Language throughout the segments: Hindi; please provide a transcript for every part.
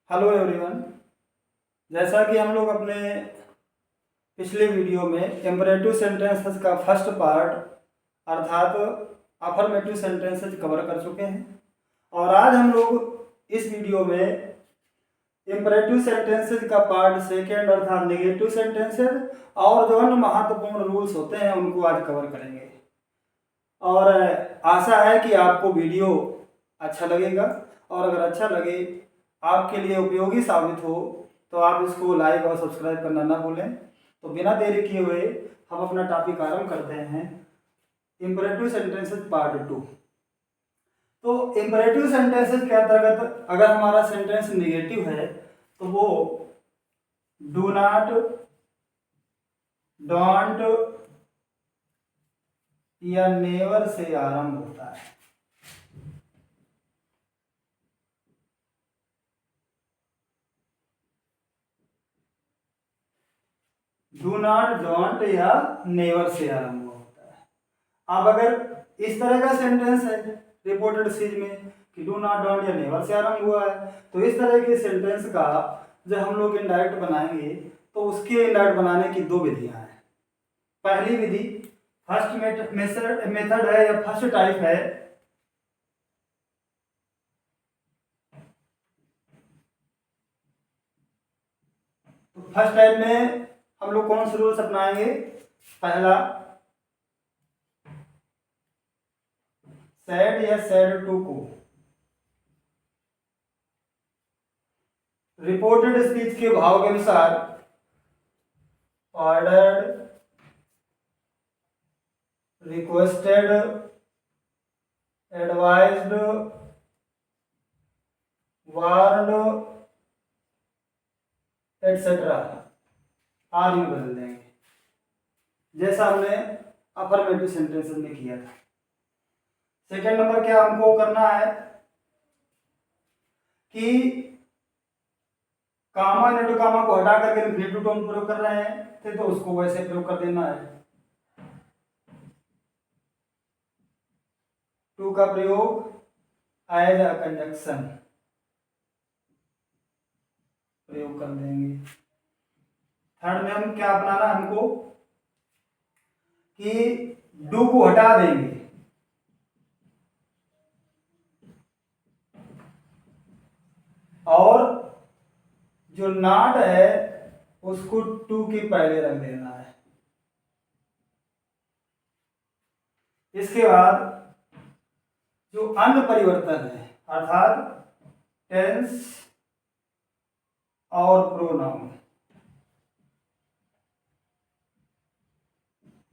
Hello everyone. जैसा कि हम लोग अपने पिछले वीडियो में इम्परेटिव सेंटेंसेस का फर्स्ट पार्ट अर्थात अफर्मेटिव सेंटेंसेस कवर कर चुके हैं और आज हम लोग इस वीडियो में इम्परेटिव सेंटेंसेस का पार्ट सेकेंड अर्थात नेगेटिव सेंटेंसेस और जो अन्य महत्वपूर्ण रूल्स होते हैं उनको आज कवर करेंगे। और आशा है कि आपको वीडियो अच्छा लगेगा और अगर अच्छा लगे, आपके लिए उपयोगी साबित हो तो आप इसको लाइक और सब्सक्राइब करना ना भूलें। तो बिना देरी किए हुए हम अपना टॉपिक आरंभ करते हैं, इम्परेटिव सेंटेंसेस पार्ट 2। तो इम्परेटिव सेंटेंसेस के अंतर्गत अगर हमारा सेंटेंस नेगेटिव है तो वो डू नॉट, डोंट या नेवर से आरंभ होता है। डू नॉट, डोंट या नेवर से आरंभ होता है। अब अगर इस तरह का सेंटेंस है रिपोर्टेड सीज में कि डू नॉट, डोंट या नेवर से आरंभ हुआ है, तो इस तरह के सेंटेंस का जब हम लोग इनडायरेक्ट बनाएंगे तो उसके इनडायरेक्ट बनाने की दो विधियां हैं। पहली विधि फर्स्ट मेथड है या फर्स्ट टाइप है तो फर्स्ट टाइप में हम लोग कौन से रूल्स अपनाएंगे? पहला, सैड या सैड टू को रिपोर्टेड स्पीच के भाव के अनुसार ordered, requested, advised, warned etcetera आदि में बदल देंगे, जैसा हमने अफर्मेटिव सेंटेंसेस में किया था। सेकेंड नंबर क्या हमको करना है कि कामा इनटू कामा को हटा करके इन्फिनिटिव टर्म प्रयोग कर रहे थे तो उसको वैसे प्रयोग कर देना है। टू का प्रयोग एज अ कंजक्शन प्रयोग कर देंगे। थर्ड में हम क्या अपनाना है हमको कि डू को हटा देंगे और जो नॉट है उसको टू के पहले रख देना है। इसके बाद जो अन्य परिवर्तन है अर्थात टेंस और प्रोनाउन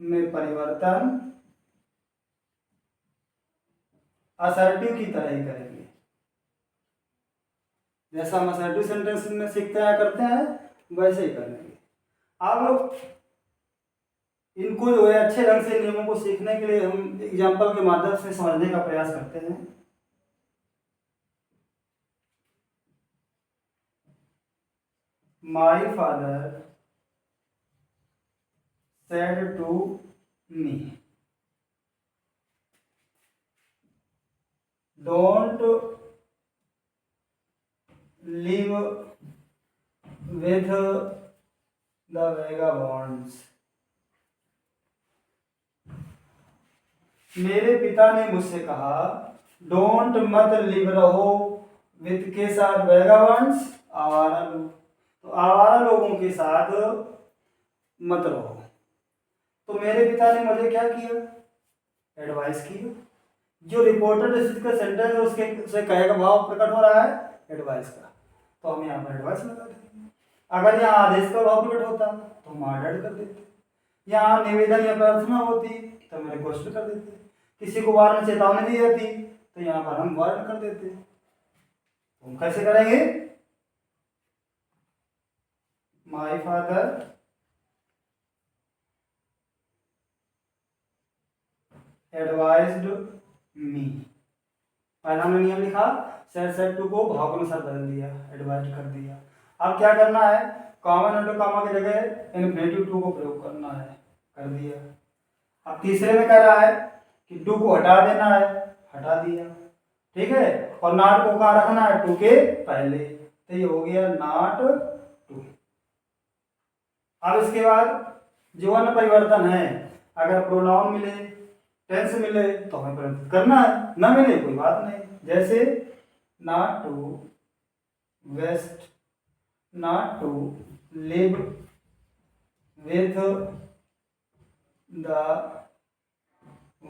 में परिवर्तन असर्टिव की तरह ही करेंगे, जैसा हम असर्टिव सेंटेंस में सीखते हैं करते हैं वैसे ही करेंगे। आप लोग इनको जो है अच्छे ढंग से नियमों को सीखने के लिए हम एग्जाम्पल के माध्यम से समझने का प्रयास करते हैं। My father said to me, don't live with the vagabonds. मेरे पिता ने मुझसे कहा डोंट मत लिव रहो विथ के साथ वेगाबॉन्ड्स, आवारा लोग, तो आवारा लोगों के साथ मत रहो। तो मेरे पिता ने मुझे क्या किया? एडवाइस किया। जो रिपोर्टेड का सेंटेंस है उसके से कहे का भाव प्रकट हो रहा है एडवाइस का, तो हम यहाँ पर एडवाइस लगा देंगे। अगर यहाँ आदेश का भाव प्रकट होता तो हम ऑर्डर कर देते, यहाँ निवेदन या प्रार्थना होती तो हम रिक्वेस्ट कर देते, किसी को वार्न चेतावनी दी जाती तो यहाँ पर हम वार्न कर देते। तो हम कैसे करेंगे? माई फादर एडवाइज्ड मी, पहला हमने नियम लिखा, सेड टू को भाव के अनुसार बदल दिया, एडवाइज कर दिया। अब क्या करना है? कॉमन इंटू कॉमा की जगह इन्फिनिटिव टू को प्रयोग करना है, कर दिया। अब तीसरे में कह रहा है कि टू को हटा देना है, हटा दिया, ठीक है। और नॉट को कहाँ रखना है? टू के पहले। तो ये हो गया नॉट टू। अब इसके बाद जो अन्य परिवर्तन है, अगर प्रोनाउन मिले, टेंस मिले तो हमें परिवर्तित करना है, ना मिले कोई बात नहीं। जैसे not to waste, not to live with the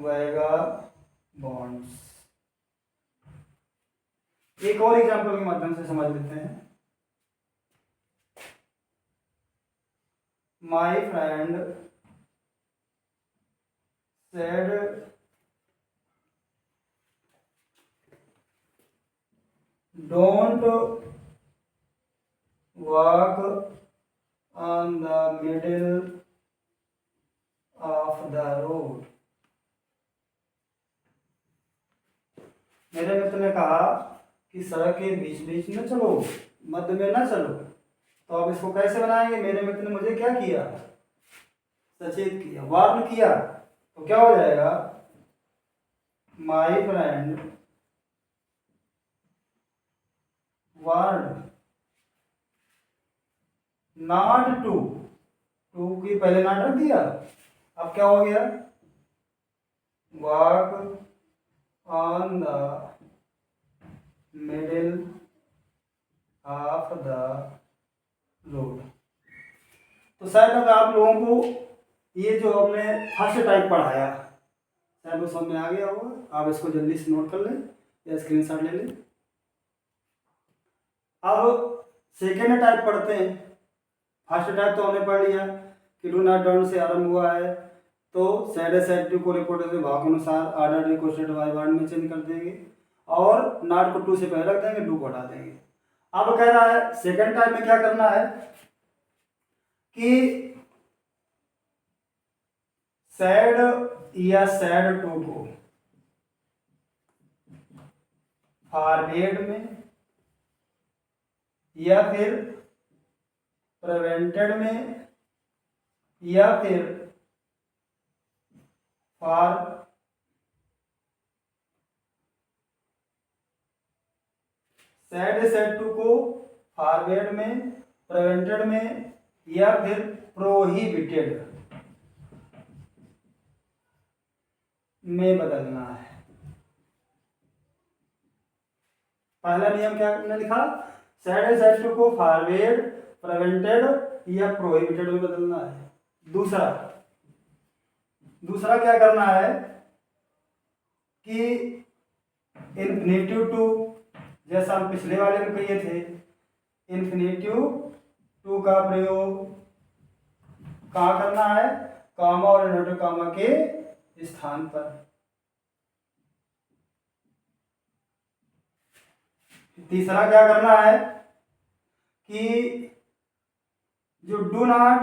vagabonds. एक और एग्जांपल के माध्यम से समझ लेते हैं। My friend said don't walk on the middle of the road. मेरे मित्र ने कहा कि सड़क के बीच बीच में चलो, मध्य में ना चलो। तो अब इसको कैसे बनाएंगे? मेरे मित्र ने मुझे क्या किया? सचेत किया, वार्न किया। तो क्या हो जाएगा? My friend warn not to, to की पहले नॉट रख दिया, अब क्या हो गया? Walk on the middle of the road. तो शायद अब आप लोगों को ये जो हमने फर्स्ट टाइप पढ़ाया शायद वो समझ में आ गया होगा। आप इसको जल्दी से नोट कर लें या स्क्रीनशॉट ले लें। अब सेकेंड टाइप पढ़ते हैं। फर्स्ट टाइप तो हमने पढ़ लिया कि डू नॉट डोंट से आरंभ हुआ है तो सैड सेड टू को रिपोर्ट से भाव के अनुसार ऑर्डर रिक्वेस्टेड बाय वर्ड में चेंज कर देंगे और नॉट को टू से पहले रख देंगे, डू को हटा देंगे। अब कह रहा है सेकेंड टाइप में क्या करना है कि सैड या सैड टू को फॉरवर्ड में या फिर प्रिवेंटेड में या फिर फॉर सैड सेड टू को फॉरवर्ड में, प्रिवेंटेड में या फिर प्रोहिबिटेड में बदलना है। पहला नियम क्या हमने लिखा? सैड सेड टू को फॉरवर्ड, प्रिवेंटेड या प्रोहिबिटेड में बदलना है। दूसरा क्या करना है कि इन्फिनेटिव टू, जैसा हम पिछले वाले में कहे थे, इन्फिनेटिव टू का प्रयोग कहाँ करना है? कॉमा और इन्वर्टेड कॉमा के स्थान पर। तीसरा क्या करना है कि जो डू नॉट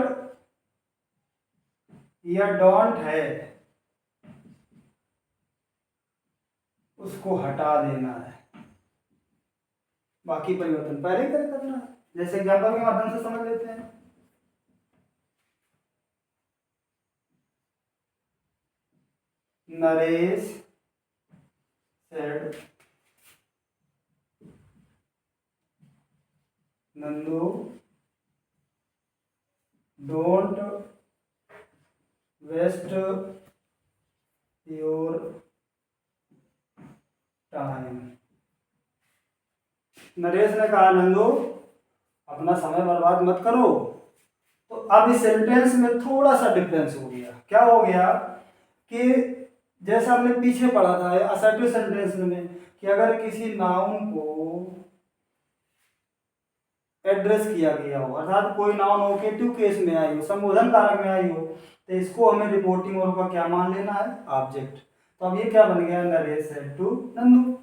या डोंट है उसको हटा देना है, बाकी परिवर्तन पहले करना है। जैसे एग्जाम्पल के माध्यम से समझ लेते हैं। Naresh said Nandu don't waste your time. Naresh ने कहा नंदू अपना समय बर्बाद मत करो। तो अब इस सेंटेंस में थोड़ा सा डिफरेंस हो गया। क्या हो गया कि जैसा हमने पीछे पढ़ा था असर्टिव सेंटेंस में कि अगर किसी नाउन को एड्रेस किया गया हो, अर्थात कोई नाउन वोकेटिव केस में आई हो, संबोधन कारक में आई हो, तो इसको हमें रिपोर्टिंग वर्ब का क्या मान लेना है? ऑब्जेक्ट। तो अब ये क्या बन गया? Naresh said to Nandu.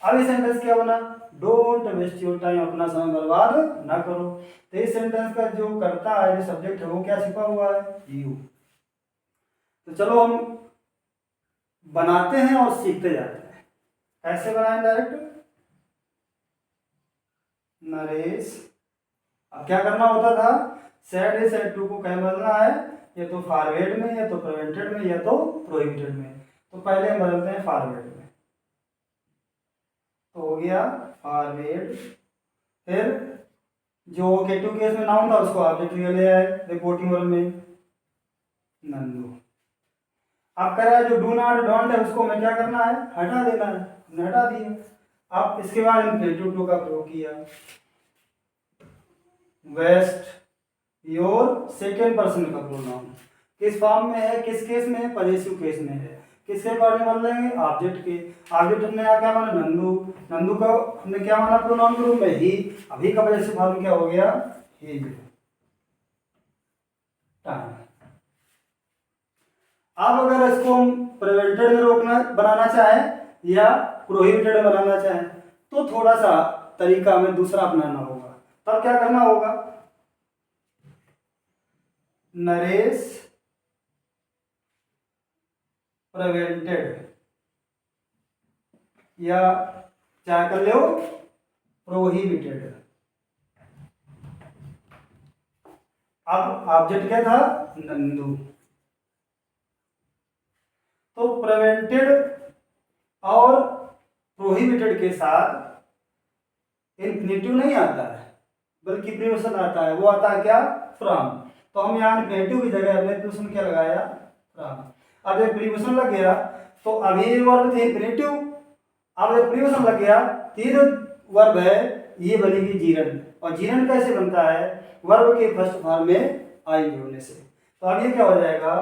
अब ये सेंटेंस क्या बना? डोंट वेस्ट योर टाइम, अपना समय बर्बाद ना करो। तो इस सेंटेंस का जो करता है, जो सब्जेक्ट है, वो क्या छिपा हुआ है? यू। तो चलो हम बनाते हैं और सीखते जाते हैं। कैसे बनाएं? डायरेक्ट नरेश। अब क्या करना होता था? सैड सेड टू को क्या बदलना है? या तो फॉरवर्ड में, या तो प्रिवेंटेड में, या तो प्रोहिबिटेड में। तो पहले हम बदलते हैं फॉरवर्ड में। तो हो गया फॉरवर्ड, फिर जो K2 केस में नाउन था उसको ऑब्जेक्ट ले आए रिपोर्टिंग वर्ब में नंदू। अब कह रहा है जो डू नॉट डोंट है उसको हमें क्या करना है, हटा देना है, हमने हटा दिया। अब इसके बाद इन्फिनेटिव टू का प्रयोग किया, वेस्ट योर सेकेंड पर्सन का प्रोनाउन किस फॉर्म में है, किस केस में है, पॉजेसिव केस में है। किसके अकॉर्डिंग बदल लेंगे, ऑब्जेक्ट के। ऑब्जेक्ट हमने यहाँ क्या माना, नंदू। नंदू का हमने क्या माना प्रोनाउन के रूप में, ही। अभी का पॉजेसिव फॉर्म क्या हो गया, हिज टाइम। अब अगर इसको हम प्रिवेंटेड में रोकना बनाना चाहें या प्रोहिबिटेड में बनाना चाहें तो थोड़ा सा तरीका हमें दूसरा अपनाना होगा। तब क्या करना होगा, नरेश प्रिवेंटेड या क्या कर लो प्रोहिबिटेड। अब ऑब्जेक्ट क्या था, नंदू। तो प्रिवेंटेड और प्रोहिबिटेड के साथ इन्फिनेटिव नहीं आता है बल्कि प्रीपोजिशन आता है, वो आता है क्या, फ्रॉम। तो हम यहाँ इन्फिनेटिव की जगह हमने प्रीपोजिशन क्या लगाया, फ्रॉम। अब जब प्रीपोजिशन लग गया तो अभी वर्ब थे इन्फिनेटिव, अब जब प्रीपोजिशन लग गया तीन वर्ब है, ये बनेगी जीरन। और जीरन कैसे बनता है, वर्ब के फर्स्ट फॉर्म में आई जोड़ने से। तो अब ये क्या हो जाएगा,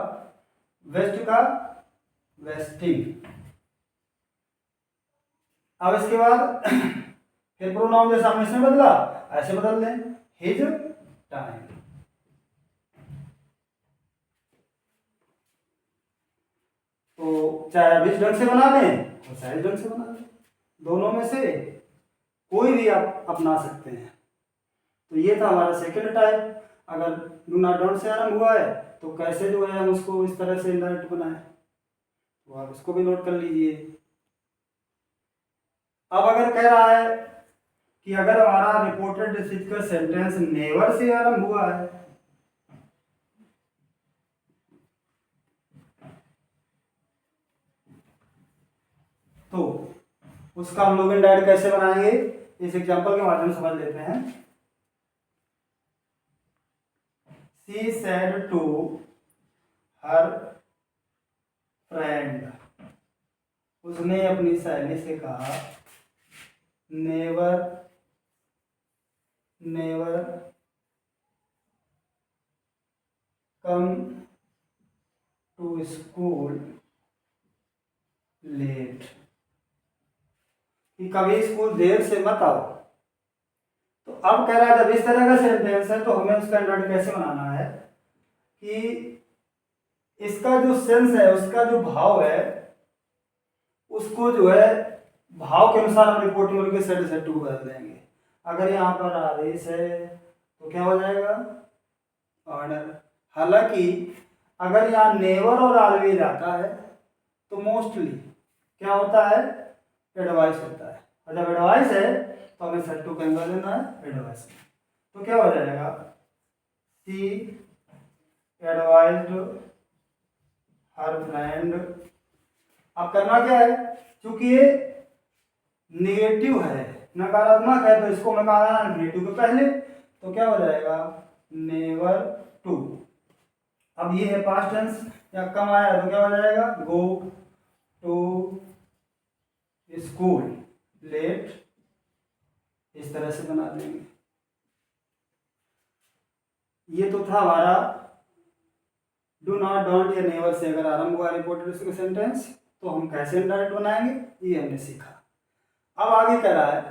वेस्ट का वेस्टिंग। अब इसके बाद फिर प्रोनाउन जैसा हमने इसमें बदला ऐसे बदल लें, हिज टाइम। तो चाहे आप इस ढंग से बना लें और चाहे इस ढंग से बना लें, दोनों में से कोई भी आप अपना सकते हैं। तो ये था हमारा सेकंड टाइप। अगर डू नॉट डोंट से आरंभ हुआ है तो कैसे जो है हम उसको इस तरह से इनडायरेक्ट बनाएं, तो आप इसको भी नोट कर लीजिए। अब अगर कह रहा है कि अगर हमारा रिपोर्टेड डिसीज का सेंटेंस नेवर से आरंभ हुआ है तो उसका हम लोग इनडायरेक्ट कैसे बनाएंगे, इस एग्जांपल के माध्यम से समझ लेते हैं। She said to her friend, उसने अपनी सहेली से कहा, never never come to school late, कि कभी स्कूल देर से मत आओ। तो अब कह रहा है जब इस तरह का सेंटेंस है तो हमें उसका इंडर्ट कैसे बनाना है कि इसका जो सेंस है, उसका जो भाव है, उसको जो है भाव के अनुसार हम रिपोर्टिंग के सेट सेट टू बदल देंगे। अगर यहाँ पर आदेश है तो क्या हो जाएगा, ऑर्डर। हालांकि अगर यहाँ नेवर और ऑलवेज आता है तो मोस्टली क्या होता है, एडवाइस होता है। और जब एडवाइस है तो हमें सेट टू कैंगल लेना है एडवाइस में। तो क्या हो जाएगा, सी एडवाइज्ड हर फ्रेंड। अब करना क्या है, क्योंकि ये निगेटिव है, नकारात्मक है, तो इसको मैं कहा नेगेटिव के पहले, तो क्या हो जाएगा, नेवर टू। अब ये है पास्ट टेंस या कम आया तो क्या हो जाएगा, गो टू स्कूल लेट, इस तरह से बना देंगे। ये तो था हमारा डू नॉट डोंट या नेवर से अगर आरंभ हुआ रिपोर्टेड सेंटेंस तो हम कैसे इनडायरेक्ट बनाएंगे, ये हमने सीखा। अब आगे कह रहा है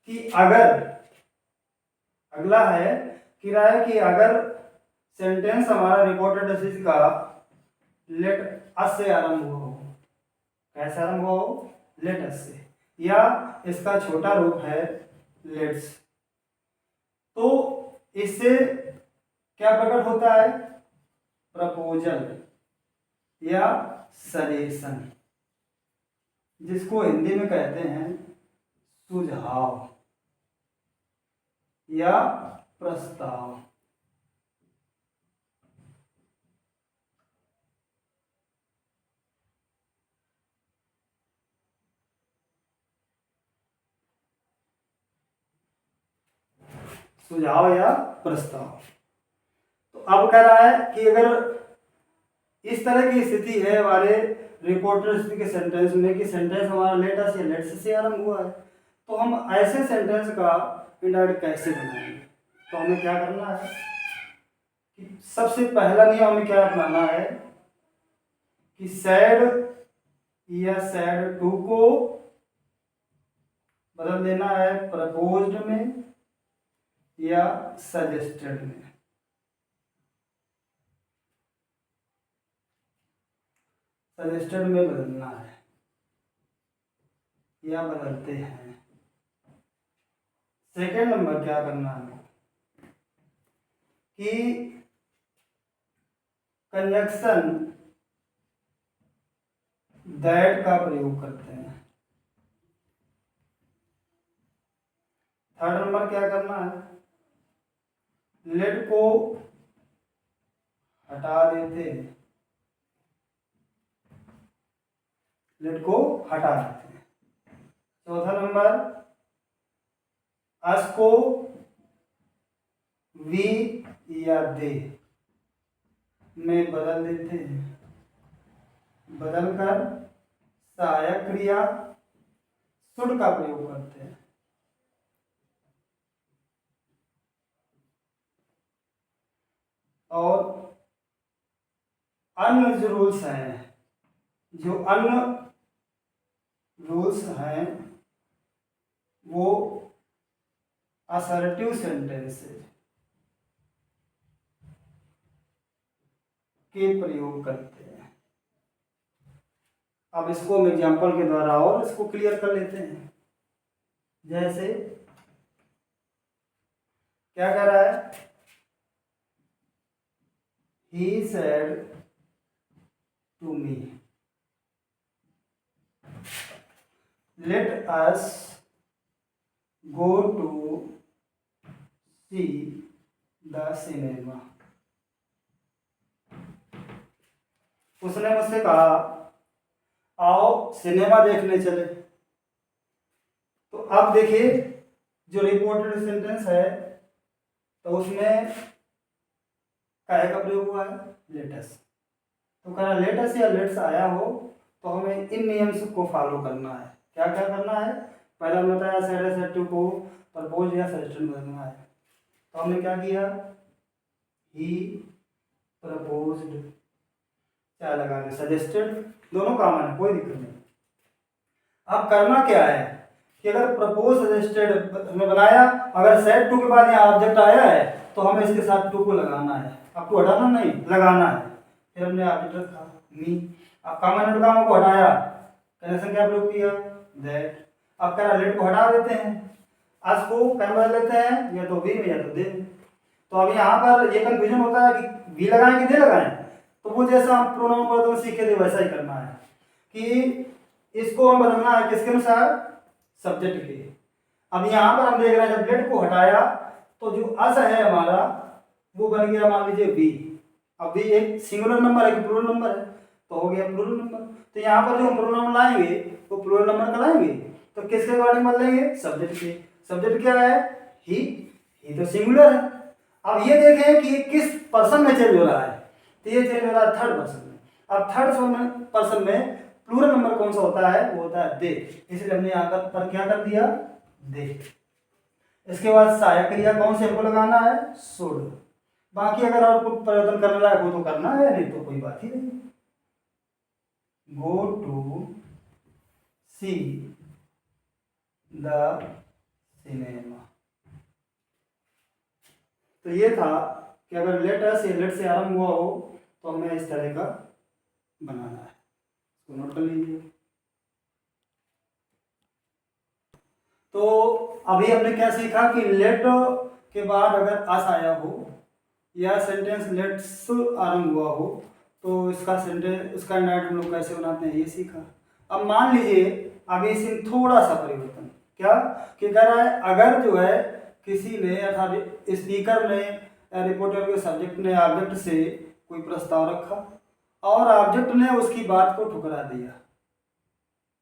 कि अगर, अगला है कि रहा है कि अगर सेंटेंस हमारा रिपोर्टेड डिसीज का लेट अस से आरंभ हुआ हो, कैसे आरंभ हुआ हो, लेट अस से, या इसका छोटा रूप है लेट्स, तो इससे क्या प्रकट होता है, प्रपोजल या सजेशन, जिसको हिंदी में कहते हैं सुझाव या प्रस्ताव। सुझाव या प्रस्ताव। तो अब कह रहा है कि अगर इस तरह की स्थिति है हमारे रिपोर्टर के सेंटेंस में कि सेंटेंस हमारा लेट अस या लेट्स से आरंभ हुआ है, तो हम ऐसे सेंटेंस का इंडायरेक्ट कैसे बनाएंगे। तो हमें क्या करना है कि सबसे पहला नियम हमें क्या अपनाना है कि सैड या सैड टू को बदल देना है प्रपोज्ड में या सजेस्टेड में। सजेस्टेड में बदलना है या बदलते हैं। सेकेंड नंबर क्या करना है कि कंजक्शन दैट का प्रयोग करते हैं। थर्ड नंबर क्या करना है, लेट को हटा देते हैं, लेट को हटा देते हैं। चौथा नंबर अस को वी या दे में बदल देते हैं, बदलकर सहायक क्रिया शुड का प्रयोग करते हैं। और अन्य जो रूल्स हैं, जो अन्य रूल्स हैं वो असर्टिव सेंटेंसेस के प्रयोग करते हैं। अब इसको हम एग्जांपल के द्वारा और इसको क्लियर कर लेते हैं। जैसे क्या कह रहा है, he said to me let us go to see the cinema। उसने मुझसे कहा आओ सिनेमा देखने चले। तो अब देखिए जो रिपोर्टेड सेंटेंस है तो उसमें काय का प्रयोग हुआ है, लेटस। तो कह रहा लेटस या लेट्स आया हो तो हमें इन नियम्स को फॉलो करना है। क्या क्या करना है, पहला हमने बताया सैड या सैड टू को प्रपोज या सजेस्टेड करना है। तो हमने क्या किया, ही प्रपोज्ड, क्या लगा दे सजेस्टेड, दोनों कॉमन है, कोई दिक्कत नहीं। अब करना क्या है कि अगर प्रपोज सजेस्टेड हमने बनाया, अगर सैड टू के बाद यहाँ ऑब्जेक्ट आया है तो हमें इसके साथ टू को लगाना है। आपको हटाना नहीं, लगाना है। फिर हमने ऑब्जेक्ट रखा मी, अब कॉमन काम को हटाया, कनेक्शन क्या प्रयोग किया दैट। अब कह रहा लेट को हटा देते हैं, आज को क्या बदल लेते हैं या तो वी में या तो दे। तो अब यहाँ पर ये कंफ्यूजन होता है कि वी लगाएं कि दे लगाएं। तो वो जैसा हम प्रोनाउन पढ़ते हुए सीखे थे वैसा ही करना है कि इसको हम बदलना है किसके अनुसार, सब्जेक्ट के। अब यहाँ पर हम देख रहे हैं जब लेट को हटाया तो जो अस है हमारा वो बन गया मान लीजिए वी। अब वी एक सिंगुलर नंबर है कि प्लूरल नंबर है, तो हो गया प्लूरल नंबर। तो यहाँ पर जो हम प्रोनाउन लाएंगे वो प्लूरल नंबर का लाएंगे, तो किसके अकॉर्डिंग बदलेंगे, सब्जेक्ट के। सब्जेक्ट क्या है, ही तो सिंगुलर है। अब ये देखें कि किस पर्सन में चेंज हो रहा है, तो ये चेंज हो रहा है थर्ड पर्सन में। अब थर्ड पर्सन में प्लूरल नंबर कौन सा होता है, वो होता है दे, इसलिए हमने यहाँ पर क्या कर दिया दे। इसके बाद सहायक क्रिया कौन से हमको लगाना है, शुड। बाकी अगर और कुछ परिवर्तन करने लायक हो तो करना है, नहीं तो कोई बात ही नहीं। Go to see the cinema. तो ये था कि अगर लेट से आरंभ हुआ हो तो हमें इस तरह का बनाना है, तो नोट कर लीजिए। तो अभी हमने क्या सीखा कि लेट के बाद अगर अस आया हो या सेंटेंस लेट्स आरंभ हुआ हो तो इसका सेंटेंस उसका इंडायरेक्ट हम लोग कैसे बनाते हैं ये सीखा। अब मान लीजिए अभी इसमें थोड़ा सा परिवर्तन, क्या कि कह रहा है अगर जो है किसी ने अर्थात स्पीकर ने रिपोर्टर के सब्जेक्ट ने ऑब्जेक्ट से कोई प्रस्ताव रखा और ऑब्जेक्ट ने उसकी बात को ठुकरा दिया,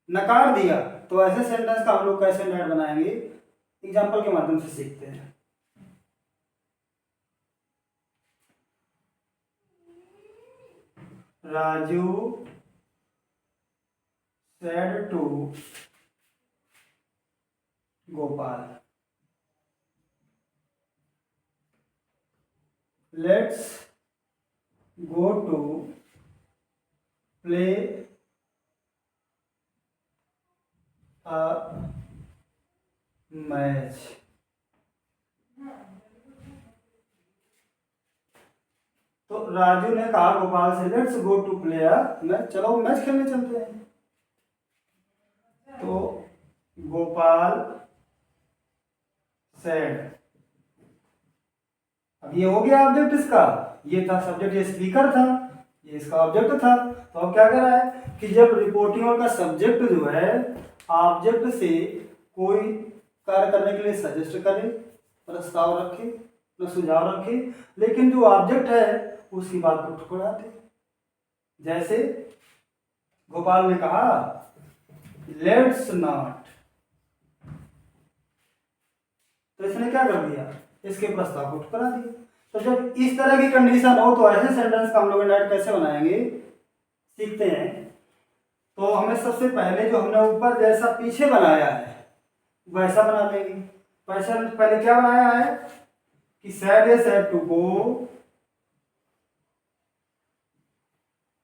नकार दिया, तो ऐसे सेंटेंस का हम लोग कैसे इंडायरेक्ट बनाएंगे, एग्जाम्पल के माध्यम से सीखते हैं। Raju said to Gopal, let's go to play a match. तो राजू ने कहा गोपाल से, let's go to play a match, चलो मैच खेलने चलते हैं। तो गोपाल सेड, अब ये हो गया ऑब्जेक्ट इसका, ये था सब्जेक्ट, ये स्पीकर था, ये इसका ऑब्जेक्ट था। तो अब क्या कर रहा है कि जब रिपोर्टिंग का सब्जेक्ट जो है ऑब्जेक्ट से कोई कार्य करने के लिए सजेस्ट करे, प्रस्ताव रखे, न सुझाव रखे, लेकिन जो ऑब्जेक्ट है उसकी बात को ठुकरा दे। जैसे गोपाल ने कहा लेट्स नॉट, तो इसने क्या कर दिया, इसके प्रस्ताव को ठुकरा दिया। तो जब इस तरह की कंडीशन हो तो ऐसे सेंटेंस का हम लोग इंडायरेक्ट कैसे बनाएंगे सीखते हैं। तो हमें सबसे पहले जो हमने ऊपर जैसा पीछे बनाया है वैसा बना लेंगे। पहले क्या बनाया है कि सैड ए सैड टू को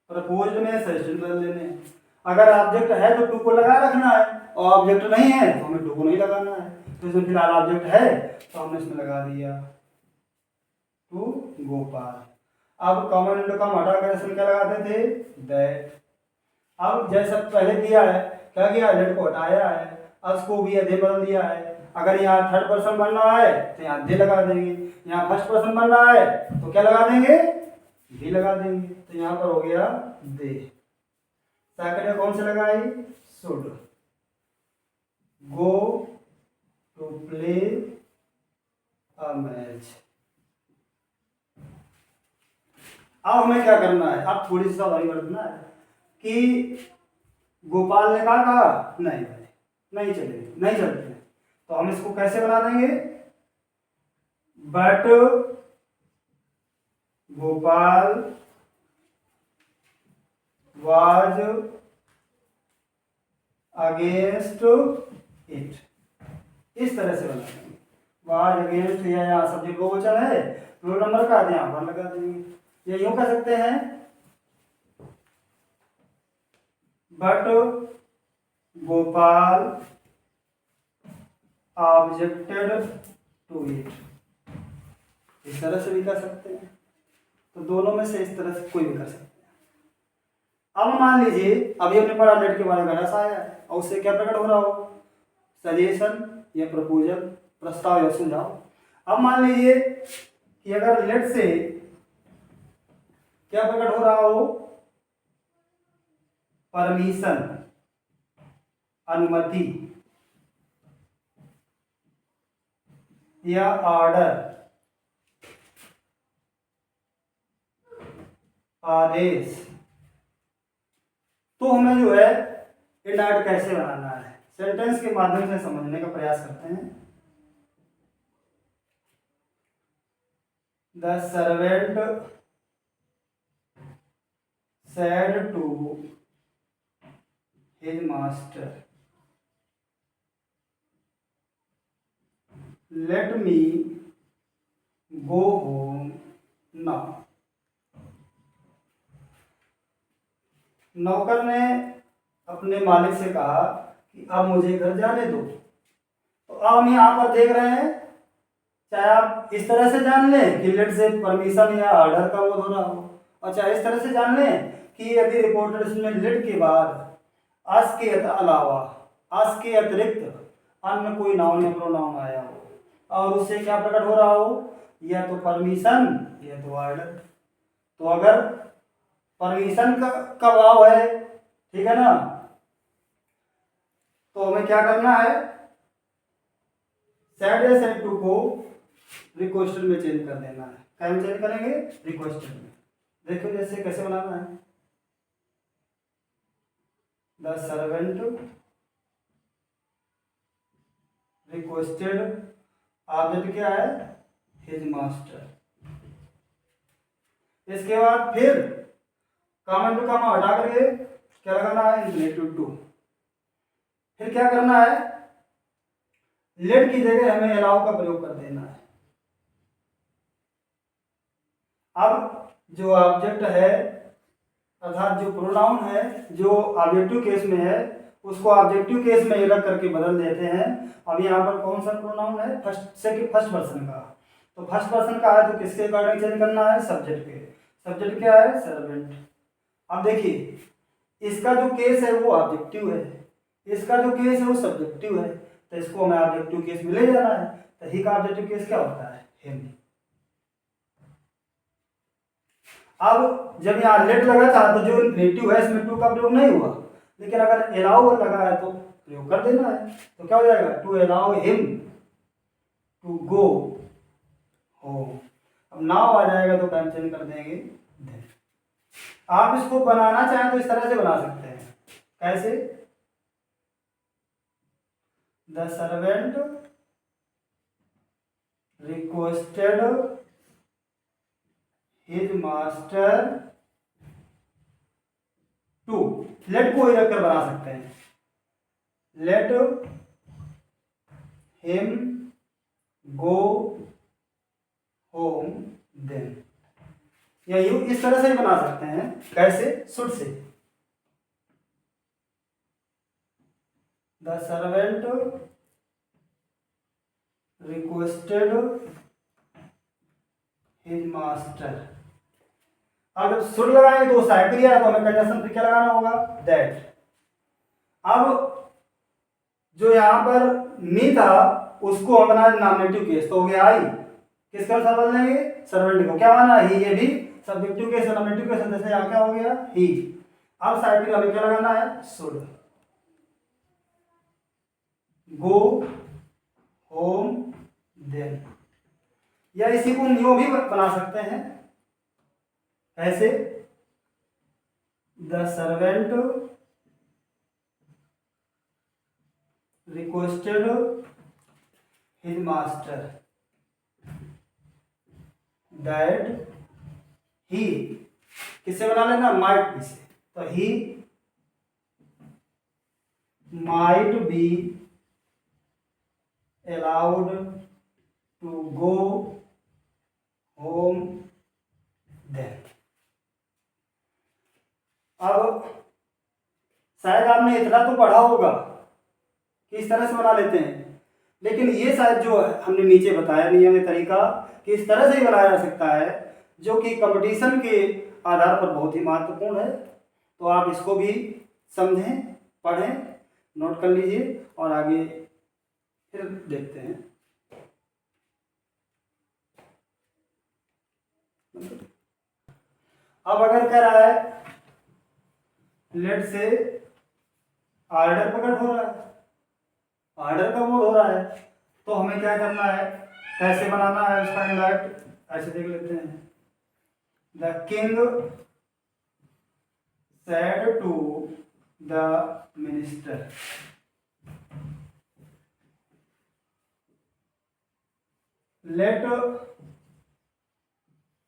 प्रपोज्ड में सजेशन बदल देने हैं। अगर ऑब्जेक्ट है तो टू को लगा रखना है, और ऑब्जेक्ट नहीं है तो हमें टू को नहीं लगाना है। तो इसमें फिलहाल ऑब्जेक्ट है तो हमने इसमें लगा दिया टू गोपाल। अब कॉमन इंटू कॉमन हटा कर इसमें क्या लगाते थे, दैट। अब जैसा पहले किया है, क्या किया, लेट को हटाया है, अब इसको भी दे बदल दिया है। अगर यहाँ थर्ड पर्सन बन रहा है तो यहाँ दे लगा देंगे, यहाँ फर्स्ट पर्सन बन रहा है तो क्या लगा देंगे, भी लगा देंगे। तो यहाँ पर हो गया दे। सेकंड कौन से लगाई, should go to play a match. अब हमें क्या करना है, अब थोड़ी सी सावधानी बरतना है कि गोपाल ने कहा नहीं भाई नहीं चलेंगे, नहीं चलते हैं, तो हम इसको कैसे बना देंगे, but Gopal was against it, इस तरह से बना देंगे। वाज अगेंस्ट, या यहाँ सब्जेक्ट बहुवचन है, रोल नंबर का यहाँ पर लगा देंगे। ये यूं कह सकते हैं, but Gopal objected to it, इस तरह से भी कर सकते हैं। तो दोनों में से इस तरह से कोई भी कर सकते हैं। अब मान लीजिए अभी हमने पढ़ा लेट के बारे में रस आया है, और उससे क्या प्रकट हो रहा हो, सजेशन या प्रपोजल, प्रस्ताव या सुझाव। अब मान लीजिए कि अगर लेट से क्या प्रकट हो रहा हो, परमिशन, अनुमति या ऑर्डर, आदेश, तो हमें जो है इंडायरेक्ट कैसे बनाना है, सेंटेंस के माध्यम से समझने का प्रयास करते हैं। The servant said to his master, let me go home now. नौकर ने अपने मालिक से कहा कि अब मुझे घर जाने दो। तो अब हम यहाँ पर देख रहे हैं, चाहे आप इस तरह से जान लें कि लेट से परमिशन या ऑर्डर का वो हो रहा हो, और चाहे इस तरह से जान लें कि यदि रिपोर्टर इसमें लेट के बाद आज के अलावा, आज के अतिरिक्त अन्य कोई नाउन या प्रोनाउन आया हो और उससे क्या प्रकट हो रहा हो, या तो परमिशन या तो ऑर्डर। तो अगर परमिशन का भाव है, ठीक है ना, तो हमें क्या करना है, सेड या सेड टू को रिक्वेस्टेड में चेंज कर देना है। क्या में चेंज करेंगे, रिक्वेस्टेड में। देखो जैसे कैसे बनाना है, द सर्वेंट रिक्वेस्टेड, ऑब्जेक्ट क्या है, हिज मास्टर। इसके बाद फिर कामा इंटू कामा हटा करके क्या लगाना है, इन्फिनेटिव टू। फिर क्या करना है, लेट की जगह हमें अलाउ का प्रयोग कर देना है। अब जो ऑब्जेक्ट है अर्थात जो प्रोनाउन है जो ऑब्जेक्टिव केस में है उसको ऑब्जेक्टिव केस में रख करके बदल देते हैं। अब यहाँ पर कौन सा प्रोनाउन है, फर्स्ट पर्सन का, तो फर्स्ट पर्सन का है तो किसके अकॉर्डिंग चेंज करना है, सब्जेक्ट के। सब्जेक्ट क्या है, सर्वेंट। अब देखिए इसका जो केस है वो ऑब्जेक्टिव है, इसका जो केस है वो सब्जेक्टिव है, तो इसको हमें ऑब्जेक्टिव केस में ले जाना है। तो ही का ऑब्जेक्टिव केस क्या होता है, हिम। अब जब यहाँ लेट लगा था तो जो इन्फिनेटिव है इसमें टू का प्रयोग नहीं हुआ, लेकिन अगर अलाउ लगा है तो प्रयोग कर देना है। तो क्या हो जाएगा, to allow him to go home. अब नाउ आ जाएगा तो टाइम चेंज कर देंगे then। आप इसको बनाना चाहें तो इस तरह से बना सकते हैं, कैसे, the servant requested his master to, let को ही रखकर बना सकते हैं, let him go home then, या यू इस तरह से ही बना सकते हैं, कैसे, should say, the servant requested his master. अब जब शुड लगाएंगे तो सहायक क्रिया है तो हमें कंजंक्शन फिर क्या लगाना होगा, दैट। अब जो यहाँ पर मी था उसको हम बना नॉमिनेटिव केस, तो हो गया आई, किसके अनुसार बदलेंगे, सर्वेंट को। क्या माना, ही, ये भी सब्जेक्टिव केस नॉमिनेटिव केस, जैसे यहाँ क्या हो गया, ही। अब सहायक क्रिया हमें क्या लगाना है, शुड, गो होम देन, या इसी को न्यू भी बना सकते हैं, ऐसे, the servant requested his master that he, किससे बना लेना, माइट बी से, तो he might be allowed to go home then. अब शायद आपने इतना तो पढ़ा होगा कि इस तरह से बना लेते हैं, लेकिन ये शायद जो हमने नीचे बताया नहीं हमें तरीका कि इस तरह से ही बनाया जा सकता है, जो कि कंपटीशन के आधार पर बहुत ही महत्वपूर्ण है। तो आप इसको भी समझें, पढ़ें, नोट कर लीजिए और आगे फिर देखते हैं। अब अगर कह रहा है लेट से ऑर्डर प्रकट हो रहा है, ऑर्डर का बोध हो रहा है, तो हमें क्या करना है, कैसे बनाना है उसका इंडायरेक्ट, ऐसे देख लेते हैं, the king said to the minister, let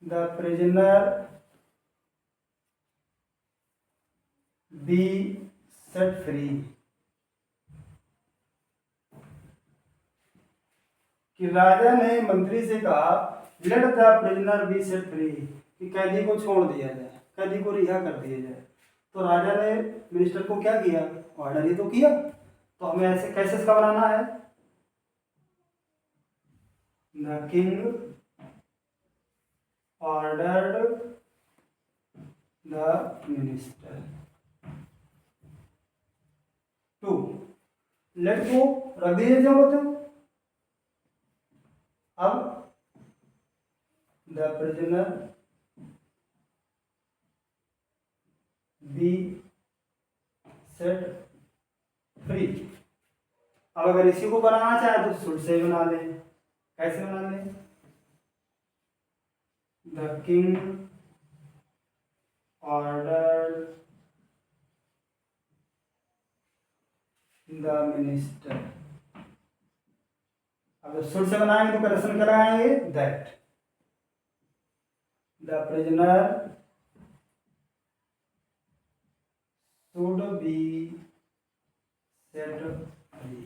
the prisoner be set free, कि राजा ने मंत्री से कहा let the prisoner be set free, कि कैदी को छोड़ दिया जाए, कैदी को रिहा कर दिया जाए। तो राजा ने मिनिस्टर को क्या किया, ऑर्डर ही तो किया। तो हमें ऐसे कैसे इसका बनाना है, the king ordered the minister to, let को रख दीजिए जो होते हो। अब the prisoner be set free. अब अगर इसी को बनाना चाहे तो शुड से बना लें, कैसे बना लें, the king order the minister. अब शुड से बनाएंगे तो करेक्शन क्या लगाएंगे, that the prisoner should be set free.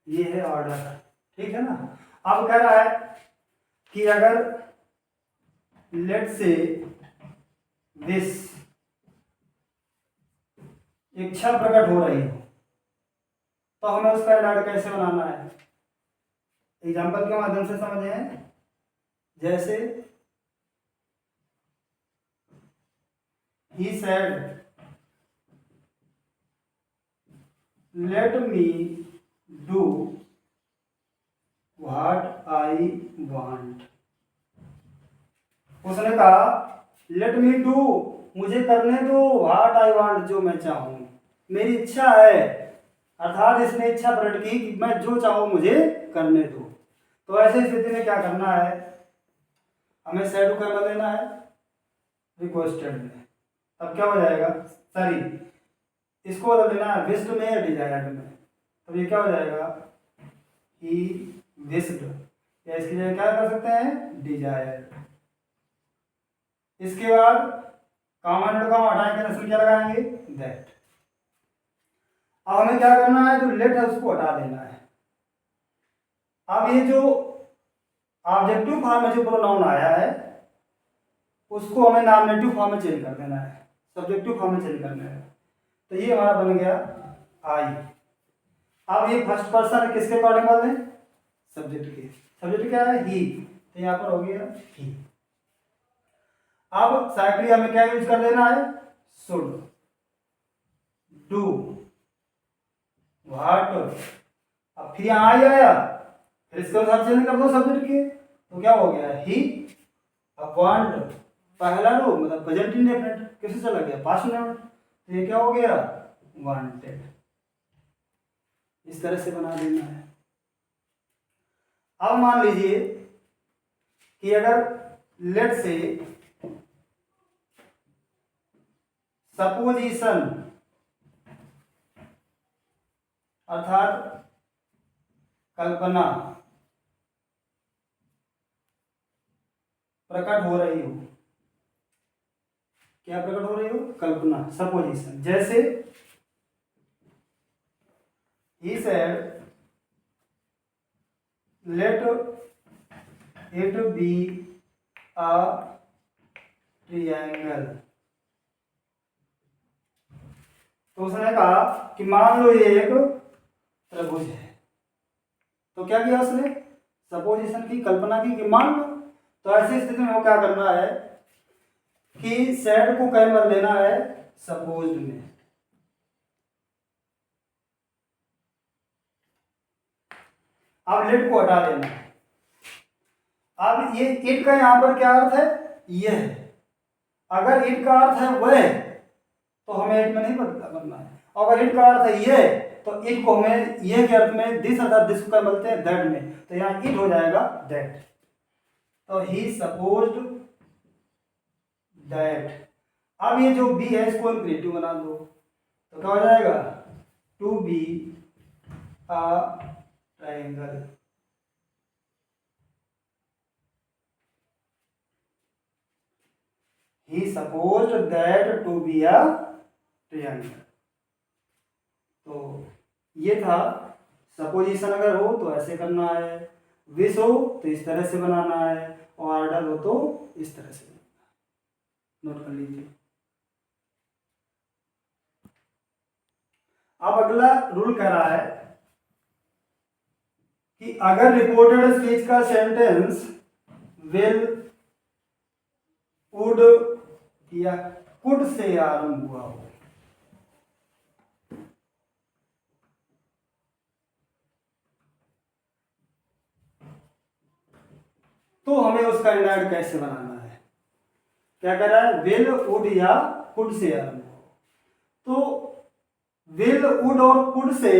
ये है ऑर्डर, ठीक है ना। अब कह रहा है कि अगर लेट से दिस इच्छा प्रकट हो रही हो तो हमें उसका इलाज कैसे बनाना है। एग्जाम्पल के माध्यम से समझें। जैसे he said let me do what I want। उसने कहा let me do, मुझे करने दो, what I want, जो मैं चाहूँ, मेरी इच्छा है। अर्थात इसने इच्छा प्रकट की कि मैं जो चाहूँ मुझे करने दो। तो ऐसे स्थिति में क्या करना है, हमें सैड को क्या लेना है, रिक्वेस्टेड में। तब क्या हो जाएगा, सॉरी इसको बदल देना है विश्ड में या डिजायर्ड में। तब ये क्या हो जाएगा, ही विश्ड, या इसकी जगह क्या कर सकते हैं, डिजायर्ड। इसके बाद कॉमन एंड कॉमन हटा के रस्म क्या लगाएंगे, दैट। अब हमें क्या करना है, जो लेट है उसको हटा देना है। अब ये जो ऑब्जेक्टिव फॉर्म में जो प्रोनाउन आया है उसको हमें नॉमिनेटिव फॉर्म में चेंज कर देना है, सब्जेक्टिव फॉर्म में चेंज करना है। तो ये हमारा बन गया आई। अब ये फर्स्ट पर्सन किसके अकॉर्डिंग बोल रहे हैं, सब्जेक्ट के। सब्जेक्ट क्या है, ही, तो यहाँ पर हो गया ही। अब साइक्ली हमें क्या यूज कर देना है, शुड डू व्हाट। अब फिर यहाँ आई आया, फिर इसके अनुसार चेंज कर दो सब्जेक्ट के, तो क्या हो गया, ही। अब वांट पहला रूप मतलब प्रेजेंट इंडेफिनिट किससे चला गया, पास्ट इंडेफिनिट, तो ये क्या हो गया, वांटेड। इस तरह से बना देना है। अब मान लीजिए कि अगर लेट से सपोजिशन अर्थात कल्पना प्रकट हो रही हो, क्या प्रकट हो रही हो, कल्पना, सपोजिशन। जैसे he said let it be a triangle। तो उसने कहा कि मान लो ये एक त्रिभुज है। तो क्या किया उसने, सपोजिशन की, कल्पना की कि मान लो। तो ऐसी स्थिति में वो क्या करना है कि सेड को क्या बदल देना है, सपोज्ड में। अब लेट को हटा देना है। अब ये इट का यहां पर क्या अर्थ है, ये है। अगर इट का अर्थ है वह तो हमें इट में नहीं बदलना है। अगर इट का अर्थ है ये तो इट को हमें ये के अर्थ में दिस अर्थात दिस को बोलते हैं दैट में, तो यहाँ इट हो जाएगा दैट। तो ही सपोज्ड दैट। अब ये जो बी है इसको इंपेरेटिव बना दो, तो क्या हो जाएगा, to be a triangle. He supposed that to be a triangle। तो ये था सपोजिशन, अगर हो तो ऐसे करना है, विश हो तो इस तरह से बनाना है, और ऑर्डर हो तो इस तरह से बनाना है। नोट कर लीजिए। अब अगला रूल कह रहा है कि अगर रिपोर्टेड स्पीच का सेंटेंस विल, वुड या कुड से आरंभ हुआ हो, तो हमें उसका इंडायरेक्ट कैसे बनाना है। क्या कह रहा है, विल, वुड या कुड से आरंभ हो। तो विल, वुड और कुड से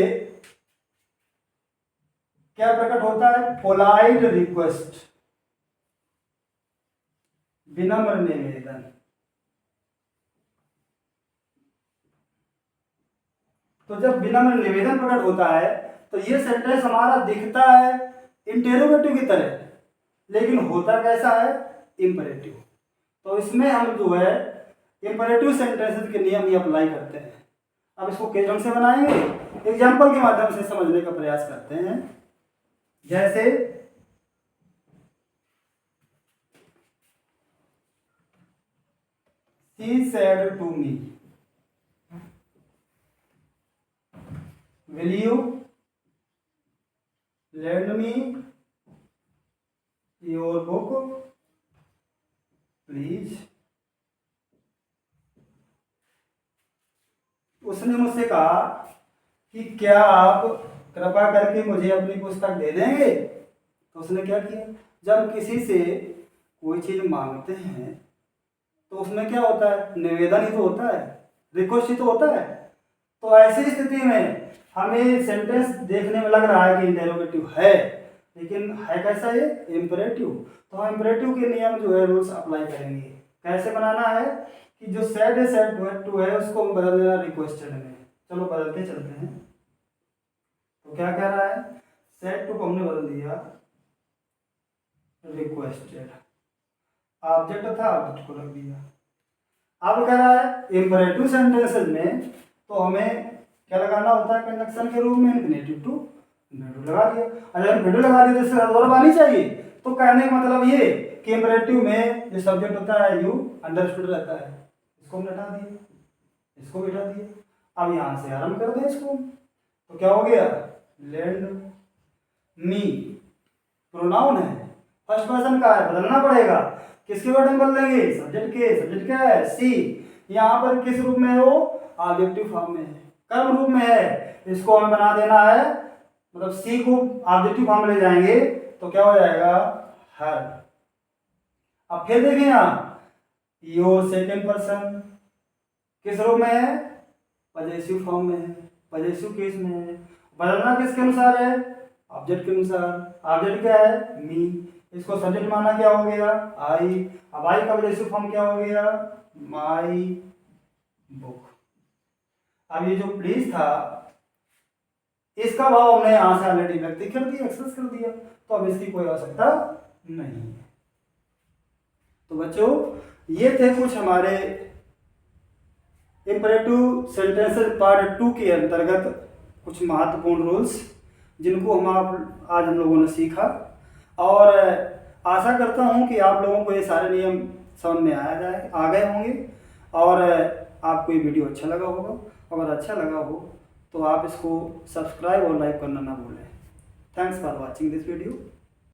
क्या प्रकट होता है, पोलाइट रिक्वेस्ट, विनम्र निवेदन। तो जब विनम्र निवेदन प्रकट होता है तो ये सेंटेंस हमारा दिखता है इंटेरोगेटिव की तरह, लेकिन होता कैसा है, इंपरेटिव। तो इसमें हम जो है इम्परेटिव सेंटेंसेस के नियम ही अप्लाई करते हैं। अब इसको किस ढंग से बनाएंगे, एग्जाम्पल के माध्यम से समझने का प्रयास करते हैं। जैसे She said to me, will you lend me your book please? उसने मुझसे कहा कि क्या आप कृपया करके मुझे अपनी पुस्तक दे देंगे। तो उसने क्या किया, जब किसी से कोई चीज मांगते हैं तो उसमें क्या होता है, निवेदन ही तो होता है, रिक्वेस्ट ही तो होता है। तो ऐसी स्थिति में हमें सेंटेंस देखने में लग रहा है कि इंटेरोगेटिव है, लेकिन है कैसा, ये इम्परेटिव। तो हम इम्परेटिव के नियम जो है, रूल्स अप्लाई करेंगे। कैसे बनाना है कि जो सेड है, सेड टू है, उसको हम बदल देना रिक्वेस्टेड में। चलो बदलते चलते हैं। तो क्या कह रहा है, सेड टू को हमने बदल दिया रिक्वेस्टेड, ऑब्जेक्ट था ऑब्जेक्ट को रख दिया। अब कह रहा है इम्परेटिव सेंटेंसेस में तो हमें क्या लगाना होता है, कंजक्शन के रूप में इन्फिनेटिव टू इन्फिनेटिव लगा दिया। अगर इन्फिनेटिव लगा दिया तो इससे वर्ब आनी चाहिए। तो कहने का मतलब ये कि इम्परेटिव में जो सब्जेक्ट होता है यू अंडरस्टूड रहता है, इसको हम हटा दिए, इसको भी हटा दिया। अब यहाँ से आरम्भ कर दें इसको, तो क्या हो गया, लेंड मी प्रोनाउन है, फर्स्ट पर्सन का है, बदलना पड़ेगा। किसके वर्ड में बदलेंगे, सब्जेक्ट के। सब्जेक्ट क्या है, सी। यहाँ पर किस रूप में है वो, ऑब्जेक्टिव फॉर्म में है, कर्म रूप में है। इसको हमें बना देना है, मतलब सी को ऑब्जेक्टिव फॉर्म ले जाएंगे तो क्या हो जाएगा, हर। अब फिर देखिए यहाँ, योर सेकेंड पर्सन किस रूप में है, पजेसिव फॉर्म में है, पजेसिव केस में है। बदलना किसके अनुसार है, ऑब्जेक्ट के अनुसार। ऑब्जेक्ट क्या है, मी, इसको सब्जेक्ट माना क्या हो गया, आई। अब आई का पजेसिव फॉर्म क्या हो गया, माई बुक। अब ये जो प्लीज था, इसका भाव हमने यहां से ऑलरेडी व्यक्त कर दिया, एक्सेस कर दिया, तो अब इसकी कोई आवश्यकता नहीं है। तो बच्चों, ये थे कुछ हमारे इम्परेटिव सेंटेंसेस पार्ट 2 के अंतर्गत कुछ महत्वपूर्ण रूल्स, जिनको आज हम लोगों ने सीखा। और आशा करता हूं कि आप लोगों को ये सारे नियम समझ में आ गए होंगे और आपको ये वीडियो अच्छा लगा होगा। अगर अच्छा लगा हो तो आप इसको सब्सक्राइब और लाइक करना ना भूलें। Thanks for watching this video.